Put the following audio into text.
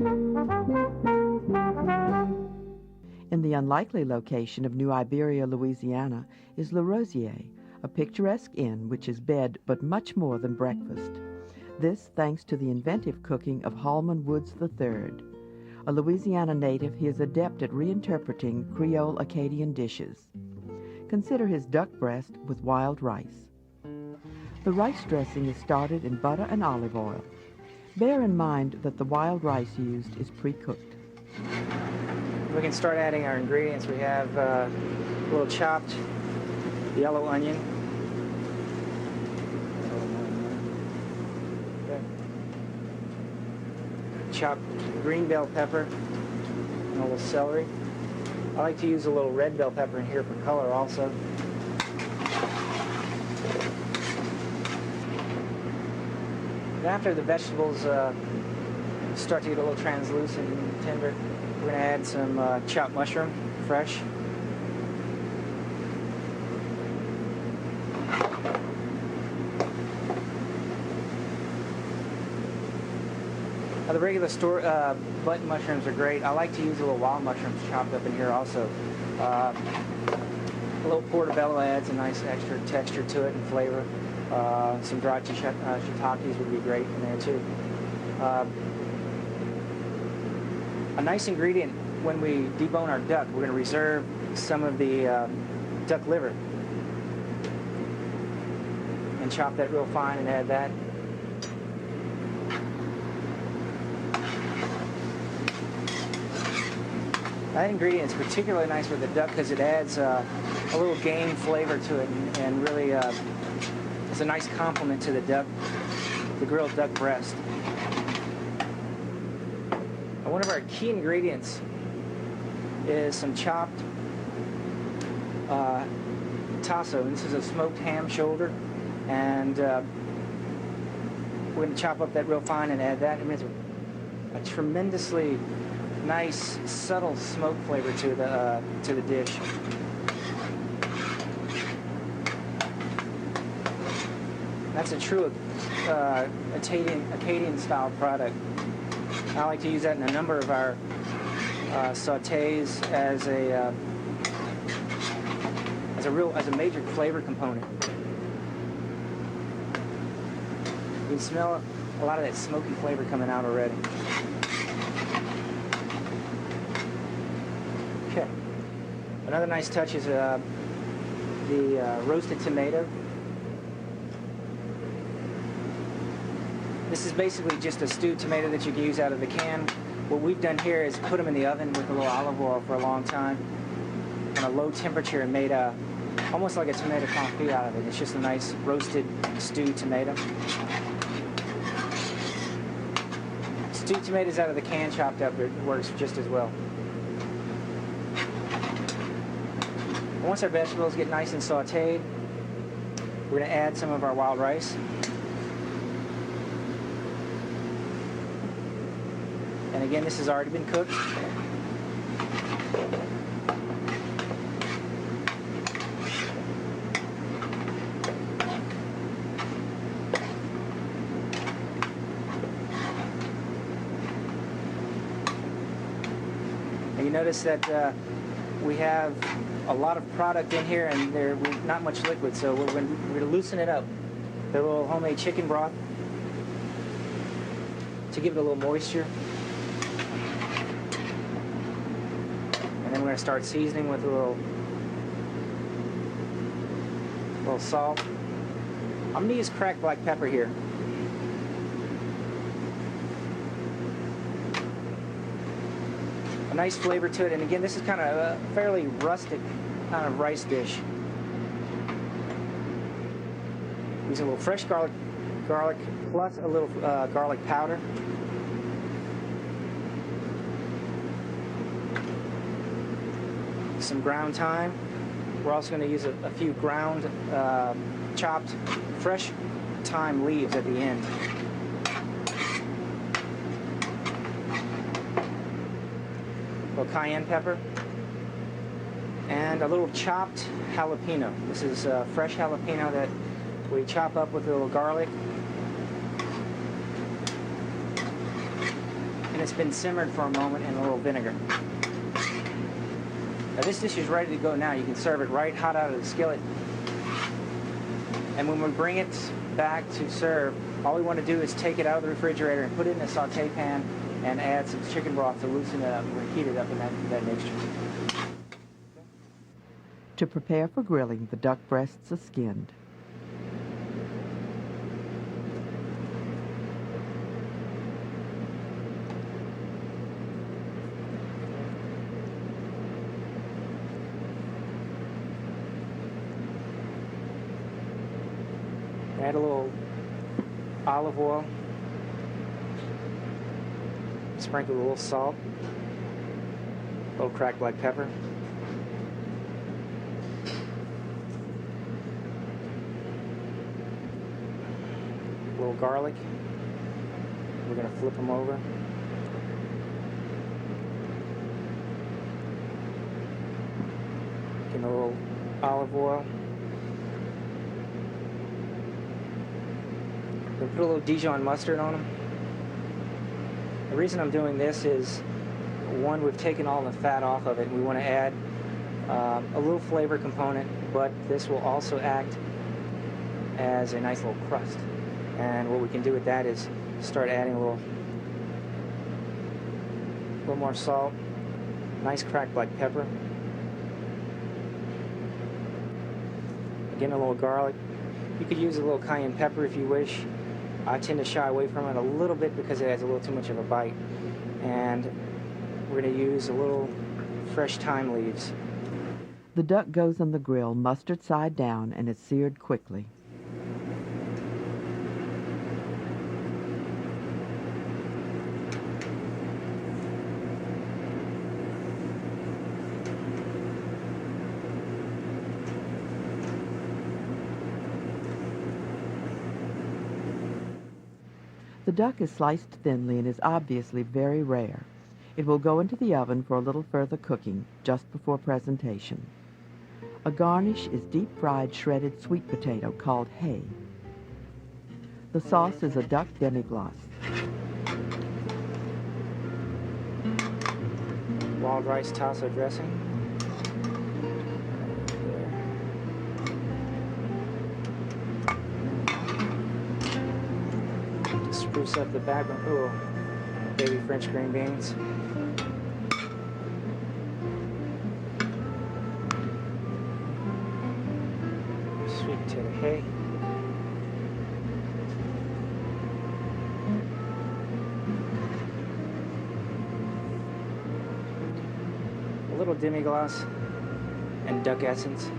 In the unlikely location of New Iberia, Louisiana, is Le Rosier, a picturesque inn which is bed but much more than breakfast. This thanks to the inventive cooking of Holman Woods III. A Louisiana native, he is adept at reinterpreting Creole Acadian dishes. Consider his duck breast with wild rice. The rice dressing is started in butter and olive oil. Bear in mind that the wild rice used is pre-cooked. We can start adding our ingredients. We have a little chopped yellow onion. Chopped green bell pepper and a little celery. I like to use a little red bell pepper in here for color also. And after the vegetables start to get a little translucent and tender, we're going to add some chopped mushroom, fresh. Now, the regular store button mushrooms are great. I like to use a little wild mushrooms chopped up in here also. A little portobello adds a nice extra texture to it and flavor. Some dried shiitakes would be great in there too. A nice ingredient when we debone our duck, we're going to reserve some of the duck liver and chop that real fine and add that. That ingredient is particularly nice for the duck because it adds a little game flavor to it and really is a nice complement to the duck, the grilled duck breast. One of our key ingredients is some chopped tasso. And this is a smoked ham shoulder, and we're going to chop up that real fine and add that. I mean, it's a tremendously nice, subtle smoke flavor to the dish. That's a true Acadian style product. I like to use that in a number of our sautés as a major flavor component. You can smell a lot of that smoky flavor coming out already. Okay. Another nice touch is the roasted tomato. This is basically just a stewed tomato that you can use out of the can. What we've done here is put them in the oven with a little olive oil for a long time on a low temperature and made almost like a tomato confit out of it. It's just a nice roasted stewed tomato. Stewed tomatoes out of the can chopped up, it works just as well. Once our vegetables get nice and sauteed, we're going to add some of our wild rice. And again, this has already been cooked. And you notice that we have a lot of product in here and there's not much liquid, so we're going to loosen it up. The little homemade chicken broth to give it a little moisture. And then we're going to start seasoning with a little salt. I'm going to use cracked black pepper here. A nice flavor to it, and again, this is kind of a fairly rustic kind of rice dish. Use a little fresh garlic plus a little garlic powder. Some ground thyme. We're also going to use a few ground, chopped, fresh thyme leaves at the end. A little cayenne pepper. And a little chopped jalapeno. This is fresh jalapeno that we chop up with a little garlic. And it's been simmered for a moment in a little vinegar. Now this dish is ready to go now. You can serve it right hot out of the skillet. And when we bring it back to serve, all we want to do is take it out of the refrigerator and put it in a saute pan and add some chicken broth to loosen it up and heat it up in that mixture. To prepare for grilling, the duck breasts are skinned. Add a little olive oil. Sprinkle a little salt. A little cracked black pepper. A little garlic. We're going to flip them over. Get a little olive oil. We'll put a little Dijon mustard on them. The reason I'm doing this is, one, we've taken all the fat off of it, and we want to add a little flavor component, but this will also act as a nice little crust. And what we can do with that is start adding a little more salt, nice cracked black pepper, again a little garlic. You could use a little cayenne pepper if you wish. I tend to shy away from it a little bit because it has a little too much of a bite. And we're going to use a little fresh thyme leaves. The duck goes on the grill mustard side down and is seared quickly. The duck is sliced thinly and is obviously very rare. It will go into the oven for a little further cooking just before presentation. A garnish is deep-fried shredded sweet potato called hay. The sauce is a duck demi-glace. Wild rice tasso dressing. Spruce up the background. Ooh, baby French green beans. Sweet potato hay. A little demi-glace and duck essence.